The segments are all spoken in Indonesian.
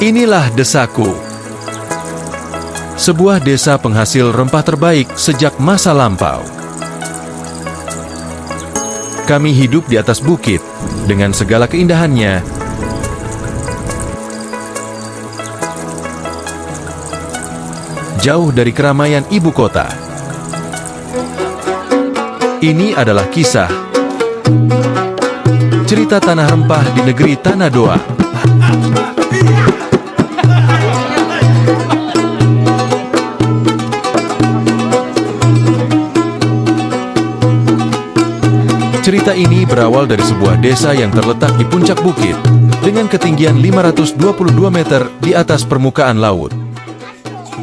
Inilah Desaku, sebuah desa penghasil rempah terbaik sejak masa lampau. Kami hidup di atas bukit dengan segala keindahannya. Jauh dari keramaian ibu kota. Ini adalah kisah cerita tanah rempah di negeri Tanah Doa. Cerita ini berawal dari sebuah desa yang terletak di puncak bukit dengan ketinggian 522 meter di atas permukaan laut.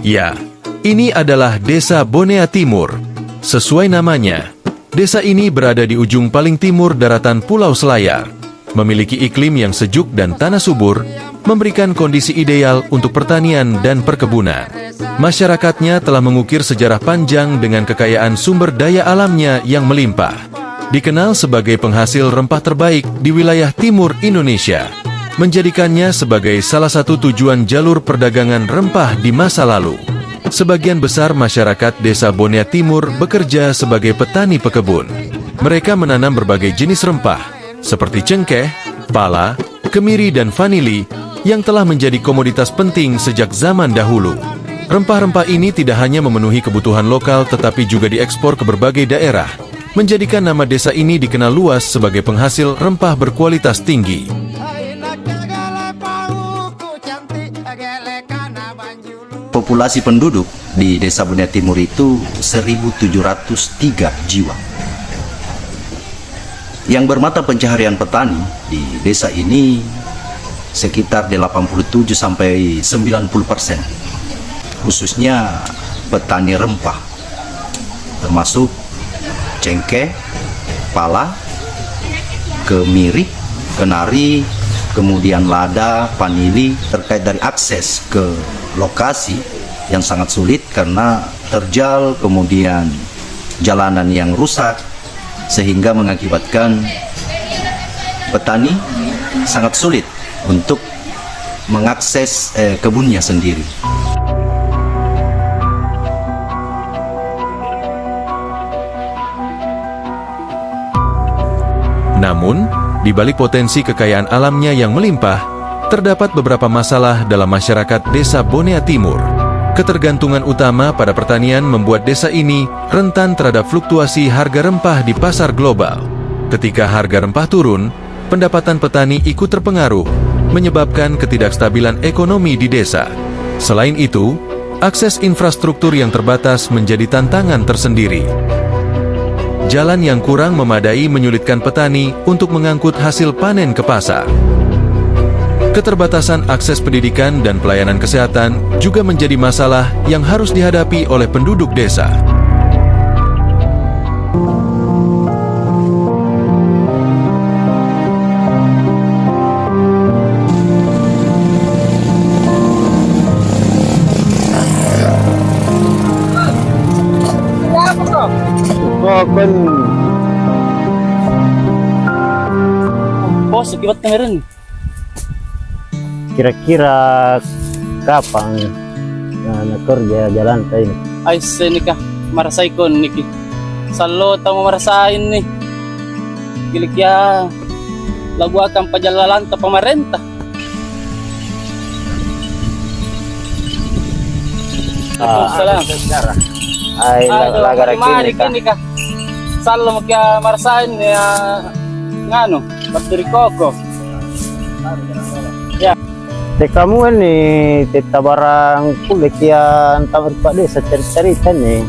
Ya, ini adalah Desa Bonea Timur. Sesuai namanya, desa ini berada di ujung paling timur daratan Pulau Selayar, memiliki iklim yang sejuk dan tanah subur, memberikan kondisi ideal untuk pertanian dan perkebunan. Masyarakatnya telah mengukir sejarah panjang dengan kekayaan sumber daya alamnya yang melimpah. Dikenal sebagai penghasil rempah terbaik di wilayah timur Indonesia, menjadikannya sebagai salah satu tujuan jalur perdagangan rempah di masa lalu. Sebagian besar masyarakat Desa Bonea Timur bekerja sebagai petani pekebun. Mereka menanam berbagai jenis rempah, seperti cengkeh, pala, kemiri dan vanili, yang telah menjadi komoditas penting sejak zaman dahulu. Rempah-rempah ini tidak hanya memenuhi kebutuhan lokal tetapi juga diekspor ke berbagai daerah, menjadikan nama desa ini dikenal luas sebagai penghasil rempah berkualitas tinggi. Populasi penduduk di Desa Bonea Timur itu 1.703 jiwa. Yang bermata pencaharian petani di desa ini sekitar 87 sampai 90%. Khususnya petani rempah, termasuk cengkeh, pala, kemiri, kenari, kemudian lada, vanili. Terkait dari akses ke lokasi yang sangat sulit karena terjal, kemudian jalanan yang rusak, sehingga mengakibatkan petani sangat sulit untuk mengakses kebunnya sendiri. Namun, di balik potensi kekayaan alamnya yang melimpah, terdapat beberapa masalah dalam masyarakat Desa Bonea Timur. Ketergantungan utama pada pertanian membuat desa ini rentan terhadap fluktuasi harga rempah di pasar global. Ketika harga rempah turun, pendapatan petani ikut terpengaruh, menyebabkan ketidakstabilan ekonomi di desa. Selain itu, akses infrastruktur yang terbatas menjadi tantangan tersendiri. Jalan yang kurang memadai menyulitkan petani untuk mengangkut hasil panen ke pasar. Keterbatasan akses pendidikan dan pelayanan kesehatan juga menjadi masalah yang harus dihadapi oleh penduduk desa. Bos, akibat kemarin. Kira-kira kapan kerja jalan ini? Ay, senikah marasay ko niki. Salo tamo marasain ni. Gilik ya lagu akan pajalalan ta pemerintah. Salam. Ay, lagara kini kah. Salo magya marasain ya ngano, bateri koko. Ya. Kamu ini teta barang kulik yang tamar Pak Desa cerita nih.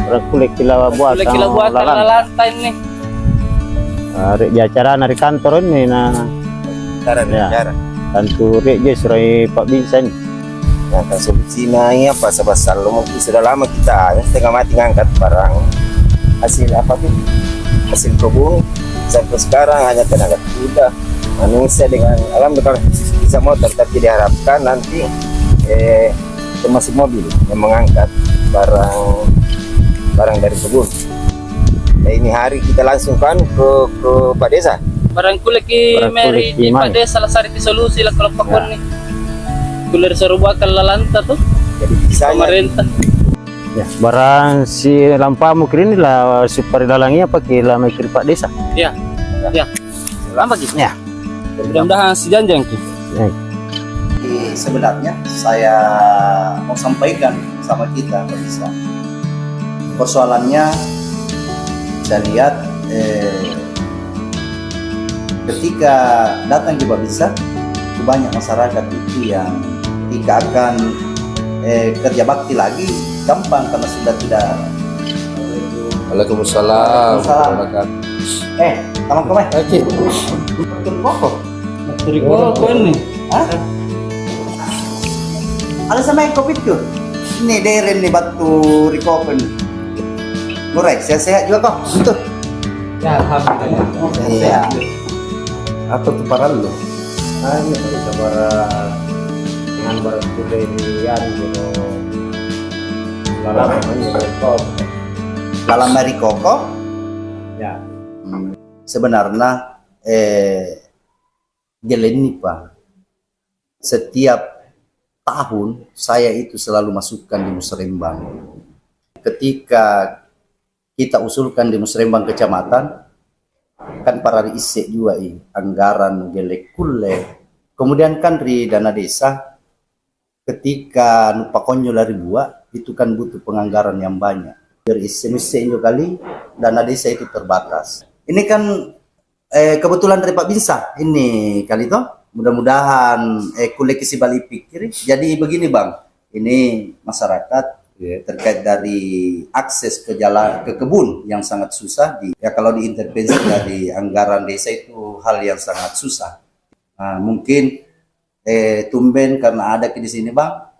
Barang kulik kila buat lantai nih. Ya acara dari kantor ini nah. Cara. Tentu dia surai Pak Binsan. Nah, solusinya apa sebab selalu mungkin sudah lama kita setengah mati ngangkat barang hasil apa tuh? Hasil kebun sampai sekarang hanya tenaga kuda. Manusia dengan alam dengan bisa motor, tapi diharapkan nanti termasuk mobil yang mengangkat barang dari kebun. Nah, ini hari kita langsung kan ke Pak Desa. Barang kulik Mary di Pak Desa salah satu solusi lah kalau pakon nih. kulir serubakan lalanta tuh Jadi bisa pemerintah. Ya, barang si lampa mungkin inilah super dalangnya pakai lama kiri Pak Desa. Ya, ya. Lama gitu. Ya. Mudah-mudahan si janjang gitu. Sebenarnya saya mau sampaikan sama kita bisa. Persoalannya saya lihat ketika datang ke Babinsa banyak masyarakat itu yang ketika akan kerja bakti lagi gampang karena sudah tidak. Waalaikumsalam. Kamu kemana? Oke. Kok nih? Ada sama yang kopi tuh. Ini deren nih batu rikopen. Murah, sehat juga kok. Betul. Ya, alhamdulillah. Iya. Apa tuh parah lu? Hanya bisa dengan barang kuda ini yang gitu. Lama Dalam dari koko. Ya. Sebenarnya geleni Pak. Setiap tahun saya itu selalu masukkan di Musrembang. Ketika kita usulkan di Musrembang kecamatan, kan para isek juga anggaran gelek kule. Kemudian kan di dana desa, ketika nupa konyo lari buat, itu kan butuh penganggaran yang banyak. Dari isek kali dana desa itu terbatas. Ini kan kebetulan dari Pak Binsa ini kali itu. Mudah-mudahan kuliah kisi bali pikir. Jadi begini Bang, ini masyarakat terkait dari akses ke jalan ke kebun yang sangat susah kalau diintervensi dari anggaran desa itu hal yang sangat susah. Nah, mungkin tumben karena ada di sini Bang,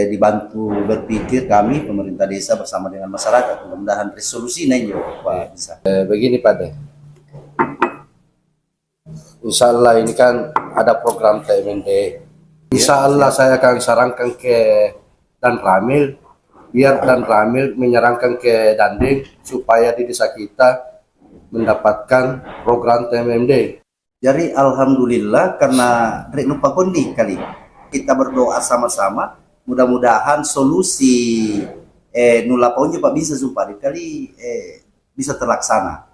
dibantu berpikir kami pemerintah desa bersama dengan masyarakat, mudah-mudahan resolusinya Pak bisa. Begini Pak De. Insya Allah ini kan ada program TMMD. Insya Allah saya akan sarankan ke Dan Ramil, biar Dan Ramil menyarankan ke Danding supaya di desa kita mendapatkan program TMMD. Jadi alhamdulillah karena Rek Nupa Kondi kali kita berdoa sama-sama, mudah-mudahan solusi nula ponyo Pak bisa sumpah kali bisa terlaksana.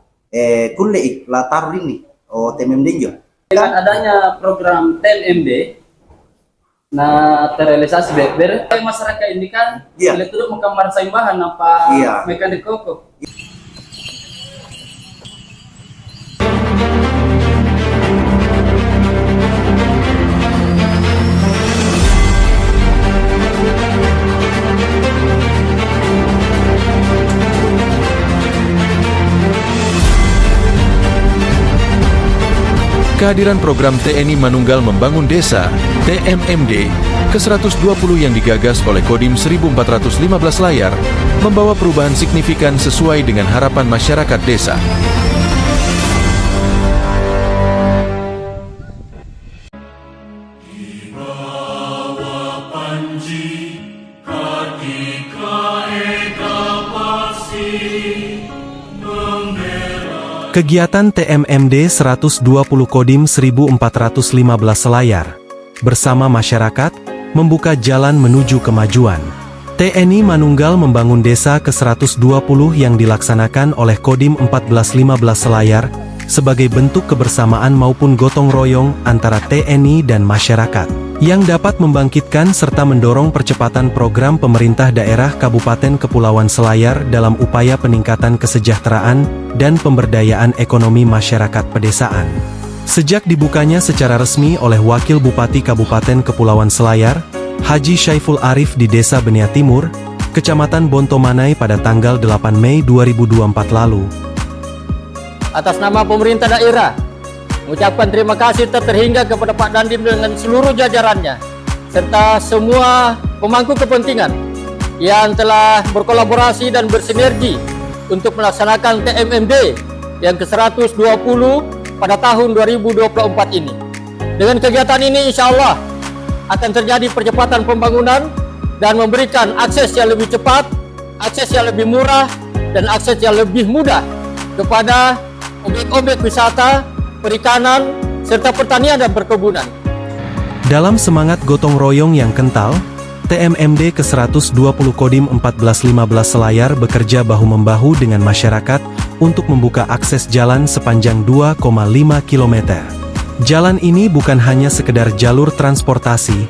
Kulle latar ini TMMD juga. Dengan adanya program TMMD, nah terrealisasi beber masyarakat ini kan boleh tuh mengkamar saimbahan apa mekanik koko. Kehadiran program TNI Manunggal Membangun Desa, TMMD, ke-120 yang digagas oleh Kodim 1415 Layar, membawa perubahan signifikan sesuai dengan harapan masyarakat desa. Kegiatan TMMD 120 Kodim 1415 Selayar bersama masyarakat membuka jalan menuju kemajuan. TNI Manunggal Membangun Desa ke-120 yang dilaksanakan oleh Kodim 1415 Selayar sebagai bentuk kebersamaan maupun gotong royong antara TNI dan masyarakat yang dapat membangkitkan serta mendorong percepatan program pemerintah daerah Kabupaten Kepulauan Selayar dalam upaya peningkatan kesejahteraan dan pemberdayaan ekonomi masyarakat pedesaan. Sejak dibukanya secara resmi oleh Wakil Bupati Kabupaten Kepulauan Selayar, Haji Syaiful Arif di Desa Benia Timur, Kecamatan Bontomanai pada tanggal 8 Mei 2024 lalu. Atas nama pemerintah daerah, mengucapkan terima kasih terhingga kepada Pak Dandim dengan seluruh jajarannya, serta semua pemangku kepentingan yang telah berkolaborasi dan bersinergi untuk melaksanakan TMMD yang ke-120 pada tahun 2024 ini. Dengan kegiatan ini insya Allah akan terjadi percepatan pembangunan dan memberikan akses yang lebih cepat, akses yang lebih murah, dan akses yang lebih mudah kepada objek-objek wisata, perikanan, serta pertanian dan perkebunan. Dalam semangat gotong royong yang kental, TMMD ke-120 Kodim 1415 Selayar bekerja bahu-membahu dengan masyarakat untuk membuka akses jalan sepanjang 2,5 km. Jalan ini bukan hanya sekedar jalur transportasi,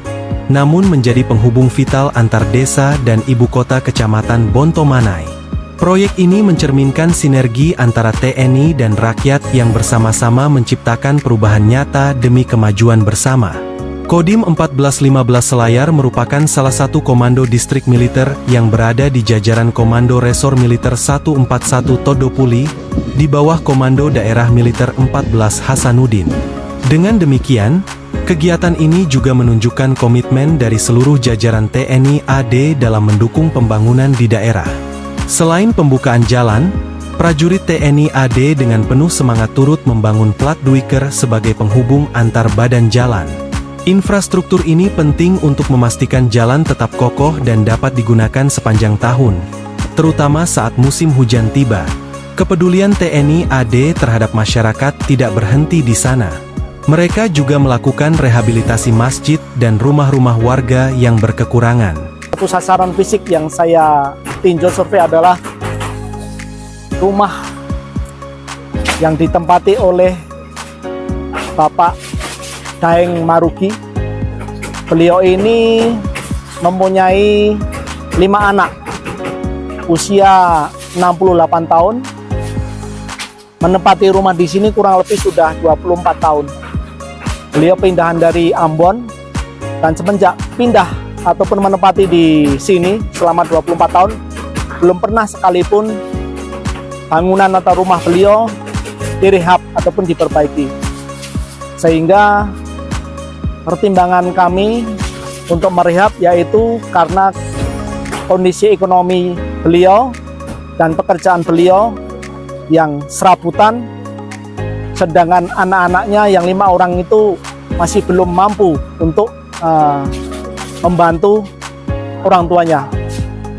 namun menjadi penghubung vital antar desa dan ibu kota kecamatan Bontomanai. Proyek ini mencerminkan sinergi antara TNI dan rakyat yang bersama-sama menciptakan perubahan nyata demi kemajuan bersama. Kodim 1415 Selayar merupakan salah satu komando distrik militer yang berada di jajaran Komando Resor Militer 141 Todopuli, di bawah Komando Daerah Militer 14 Hasanuddin. Dengan demikian, kegiatan ini juga menunjukkan komitmen dari seluruh jajaran TNI AD dalam mendukung pembangunan di daerah. Selain pembukaan jalan, prajurit TNI AD dengan penuh semangat turut membangun plat duiker sebagai penghubung antar badan jalan. Infrastruktur ini penting untuk memastikan jalan tetap kokoh dan dapat digunakan sepanjang tahun, terutama saat musim hujan tiba. Kepedulian TNI AD terhadap masyarakat tidak berhenti di sana. Mereka juga melakukan rehabilitasi masjid dan rumah-rumah warga yang berkekurangan. Satu sasaran fisik yang saya tinjau survei adalah rumah yang ditempati oleh Bapak Daeng Marugi. Beliau ini mempunyai 5 anak, usia 68 tahun, menempati rumah di sini kurang lebih sudah 24 tahun. Beliau pindahan dari Ambon, dan semenjak pindah ataupun menempati di sini selama 24 tahun, belum pernah sekalipun bangunan atau rumah beliau direhab ataupun diperbaiki. Sehingga pertimbangan kami untuk merehab yaitu karena kondisi ekonomi beliau dan pekerjaan beliau yang serabutan, sedangkan anak-anaknya yang 5 orang itu masih belum mampu untuk membantu orang tuanya.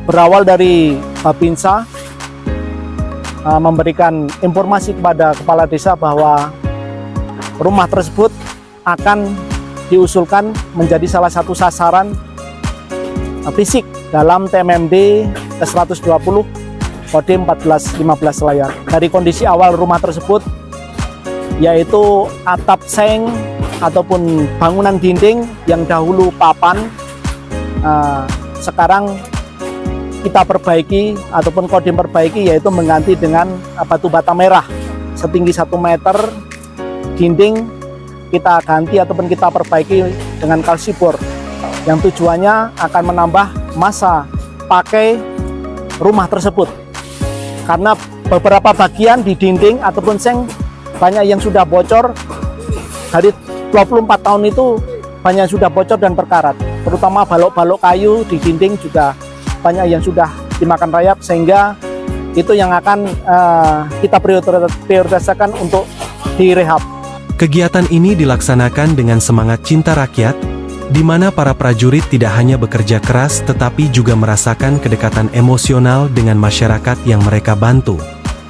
Berawal dari Babinsa memberikan informasi kepada kepala desa bahwa rumah tersebut akan diusulkan menjadi salah satu sasaran fisik dalam TMMD ke-120 Kodim 1415 Selayar. Dari kondisi awal rumah tersebut, yaitu atap seng ataupun bangunan dinding yang dahulu papan, sekarang kita perbaiki ataupun Kodim perbaiki, yaitu mengganti dengan batu bata merah setinggi 1 meter. Dinding kita ganti ataupun kita perbaiki dengan kalsibor, yang tujuannya akan menambah masa pakai rumah tersebut. Karena beberapa bagian di dinding ataupun seng banyak yang sudah bocor. Dari 24 tahun itu banyak yang sudah bocor dan berkarat, terutama balok-balok kayu di dinding juga banyak yang sudah dimakan rayap, sehingga itu yang akan kita prioritaskan untuk direhab. Kegiatan ini dilaksanakan dengan semangat cinta rakyat, di mana para prajurit tidak hanya bekerja keras tetapi juga merasakan kedekatan emosional dengan masyarakat yang mereka bantu.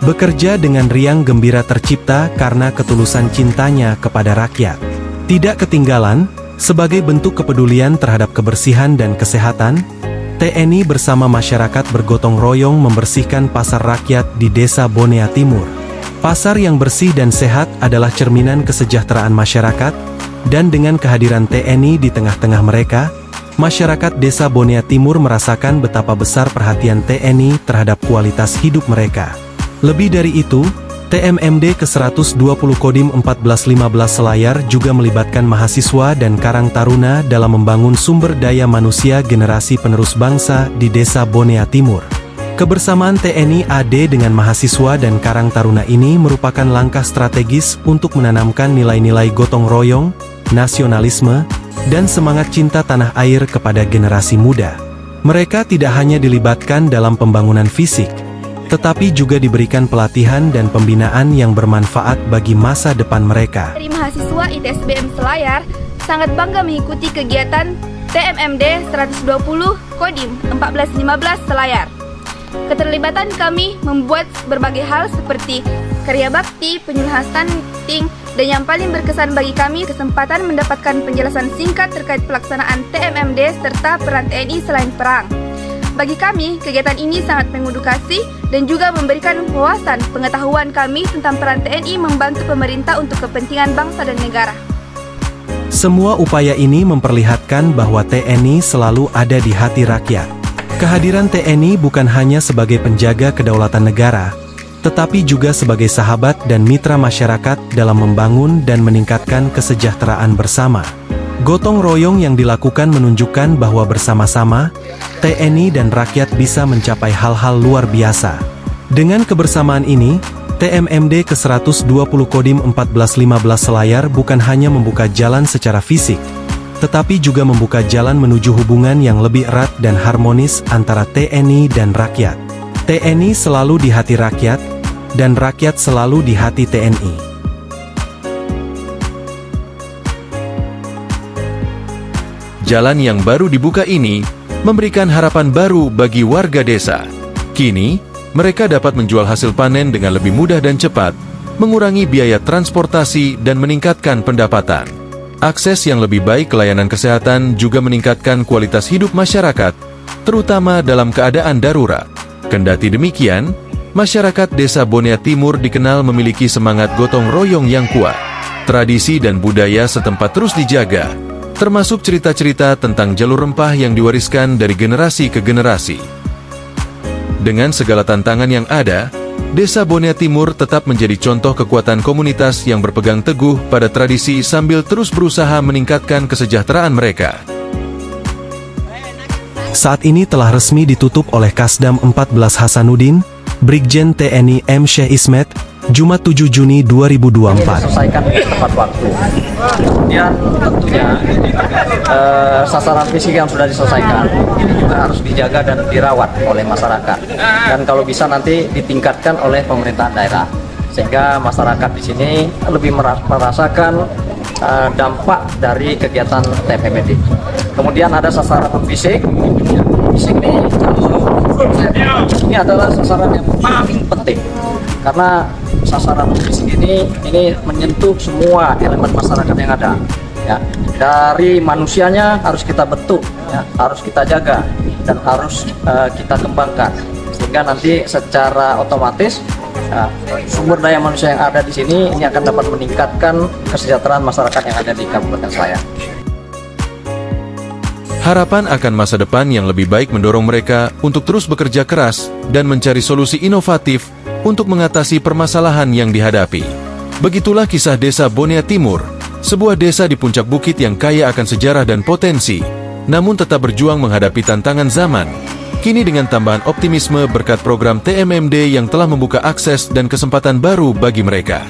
Bekerja dengan riang gembira tercipta karena ketulusan cintanya kepada rakyat. Tidak ketinggalan, sebagai bentuk kepedulian terhadap kebersihan dan kesehatan, TNI bersama masyarakat bergotong royong membersihkan pasar rakyat di Desa Bonea Timur. Pasar yang bersih dan sehat adalah cerminan kesejahteraan masyarakat, dan dengan kehadiran TNI di tengah-tengah mereka, masyarakat Desa Bonea Timur merasakan betapa besar perhatian TNI terhadap kualitas hidup mereka. Lebih dari itu, TMMD ke-120 Kodim 1415 Selayar juga melibatkan mahasiswa dan Karang Taruna dalam membangun sumber daya manusia generasi penerus bangsa di Desa Bonea Timur. Kebersamaan TNI AD dengan mahasiswa dan Karang Taruna ini merupakan langkah strategis untuk menanamkan nilai-nilai gotong royong, nasionalisme, dan semangat cinta tanah air kepada generasi muda. Mereka tidak hanya dilibatkan dalam pembangunan fisik, tetapi juga diberikan pelatihan dan pembinaan yang bermanfaat bagi masa depan mereka. Dari mahasiswa ITSBM Selayar sangat bangga mengikuti kegiatan TMMD 120 Kodim 1415 Selayar. Keterlibatan kami membuat berbagai hal seperti karya bakti, penyuluhan stunting, Dan yang paling berkesan bagi kami, kesempatan mendapatkan penjelasan singkat terkait pelaksanaan TMMD serta peran TNI selain perang. Bagi kami, kegiatan ini sangat mengedukasi dan juga memberikan wawasan pengetahuan kami tentang peran TNI membantu pemerintah untuk kepentingan bangsa dan negara. Semua upaya ini memperlihatkan bahwa TNI selalu ada di hati rakyat. Kehadiran TNI bukan hanya sebagai penjaga kedaulatan negara, tetapi juga sebagai sahabat dan mitra masyarakat dalam membangun dan meningkatkan kesejahteraan bersama. Gotong royong yang dilakukan menunjukkan bahwa bersama-sama, TNI dan rakyat bisa mencapai hal-hal luar biasa. Dengan kebersamaan ini, TMMD ke-120 Kodim 1415 Selayar bukan hanya membuka jalan secara fisik, tetapi juga membuka jalan menuju hubungan yang lebih erat dan harmonis antara TNI dan rakyat. TNI selalu di hati rakyat, dan rakyat selalu di hati TNI. Jalan yang baru dibuka ini memberikan harapan baru bagi warga desa. Kini, mereka dapat menjual hasil panen dengan lebih mudah dan cepat, mengurangi biaya transportasi dan meningkatkan pendapatan. Akses yang lebih baik ke layanan kesehatan juga meningkatkan kualitas hidup masyarakat, terutama dalam keadaan darurat. Kendati demikian, masyarakat Desa Bonea Timur dikenal memiliki semangat gotong royong yang kuat. Tradisi dan budaya setempat terus dijaga, termasuk cerita-cerita tentang jalur rempah yang diwariskan dari generasi ke generasi. Dengan segala tantangan yang ada, Desa Bonea Timur tetap menjadi contoh kekuatan komunitas yang berpegang teguh pada tradisi sambil terus berusaha meningkatkan kesejahteraan mereka. Saat ini telah resmi ditutup oleh Kasdam 14 Hasanuddin, Brigjen TNI M. Syekh Ismet, Jumat 7 Juni 2024. Selesaikan tepat waktu. Kemudian tentunya sasaran fisik yang sudah diselesaikan ini juga harus dijaga dan dirawat oleh masyarakat. Dan kalau bisa nanti ditingkatkan oleh pemerintah daerah, sehingga masyarakat di sini lebih merasakan dampak dari kegiatan TMMD. Kemudian ada sasaran fisik. Fisik ini adalah sasaran yang paling penting karena sasaran fisik ini menyentuh semua elemen masyarakat yang ada. Ya, dari manusianya harus kita bentuk, ya, harus kita jaga dan harus kita kembangkan sehingga nanti secara otomatis sumber daya manusia yang ada di sini ini akan dapat meningkatkan kesejahteraan masyarakat yang ada di Kabupaten Selayar. Harapan akan masa depan yang lebih baik mendorong mereka untuk terus bekerja keras dan mencari solusi inovatif untuk mengatasi permasalahan yang dihadapi. Begitulah kisah Desa Bonea Timur, sebuah desa di puncak bukit yang kaya akan sejarah dan potensi, namun tetap berjuang menghadapi tantangan zaman. Kini dengan tambahan optimisme berkat program TMMD yang telah membuka akses dan kesempatan baru bagi mereka.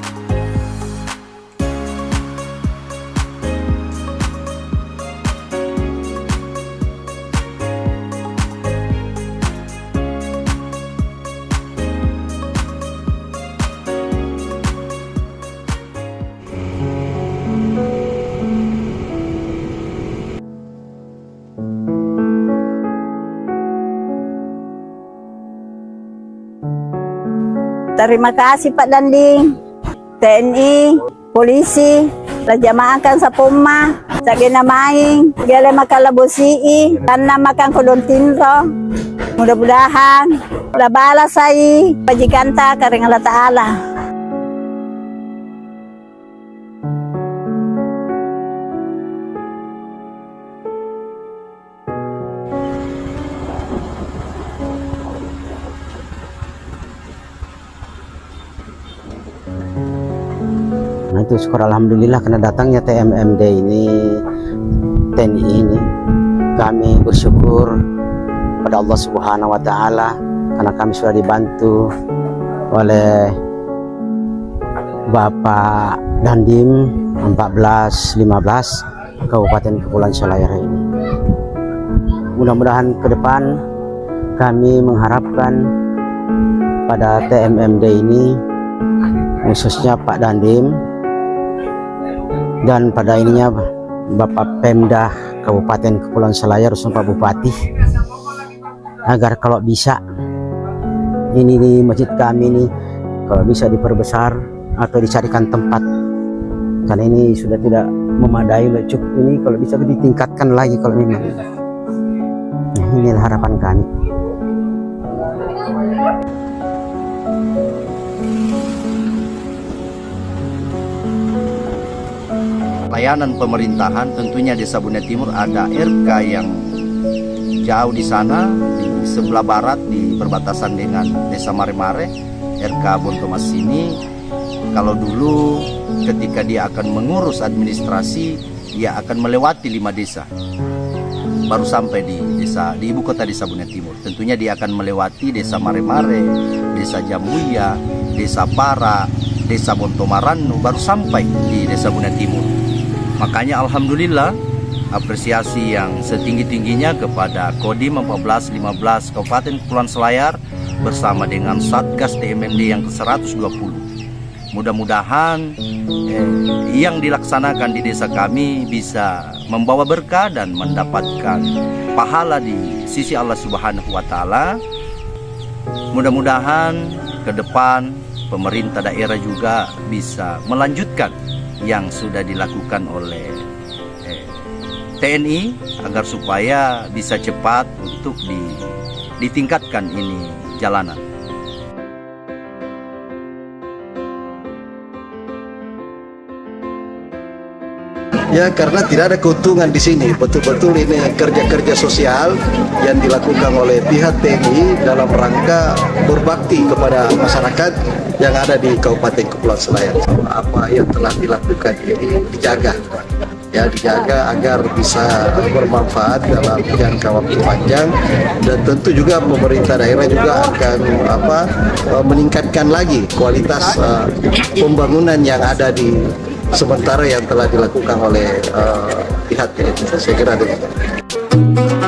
Terima kasih Pak Danding, TNI, polisi, rajamaakan sa puma, sa ginamaing, gale makalabusi, karena makan kulon tinro. Mudah-mudahan, labala say, pajikanta karing Allah Ta'ala. Nah itu syukur alhamdulillah karena datangnya TMMD ini, TNI ini, kami bersyukur pada Allah Subhanahu wa Ta'ala karena kami sudah dibantu oleh Bapak Dandim 1415 Kabupaten Kepulauan Selayar ini. Mudah-mudahan ke depan kami mengharapkan pada TMMD ini, khususnya Pak Dandim dan pada ininya Bapak Pemda Kabupaten Kepulauan Selayar, Pak Bupati, agar kalau bisa ini di masjid kami ini kalau bisa diperbesar atau dicarikan tempat karena ini sudah tidak memadai, cukup ini kalau bisa ditingkatkan lagi kalau memang. Nah, inilah harapan kami. Layanan pemerintahan tentunya Desa Bunda Timur ada RK yang jauh di sana, di sebelah barat di perbatasan dengan Desa Mare-Mare, RK Bontomas ini. Kalau dulu ketika dia akan mengurus administrasi, dia akan melewati 5 desa baru sampai di ibu kota Desa Bunda Timur. Tentunya dia akan melewati Desa Mare-Mare, Desa Jambuya, Desa Para, Desa Bontomaranu, baru sampai di Desa Bunda Timur. Makanya alhamdulillah apresiasi yang setinggi-tingginya kepada Kodim 1415 Kabupaten Kepulauan Selayar bersama dengan Satgas TMMD yang ke-120. Mudah-mudahan yang dilaksanakan di desa kami bisa membawa berkah dan mendapatkan pahala di sisi Allah Subhanahu wa Ta'ala. Mudah-mudahan ke depan pemerintah daerah juga bisa melanjutkan yang sudah dilakukan oleh TNI agar supaya bisa cepat untuk ditingkatkan ini jalanan. Ya, karena tidak ada keuntungan di sini. Betul-betul ini kerja-kerja sosial yang dilakukan oleh pihak TNI dalam rangka berbakti kepada masyarakat yang ada di Kabupaten Kepulauan Selayar. Apa yang telah dilakukan ini dijaga, ya, dijaga agar bisa bermanfaat dalam jangka waktu panjang, dan tentu juga pemerintah daerah juga akan meningkatkan lagi kualitas pembangunan yang ada di sementara yang telah dilakukan oleh pihak TNI. Saya kira demikian.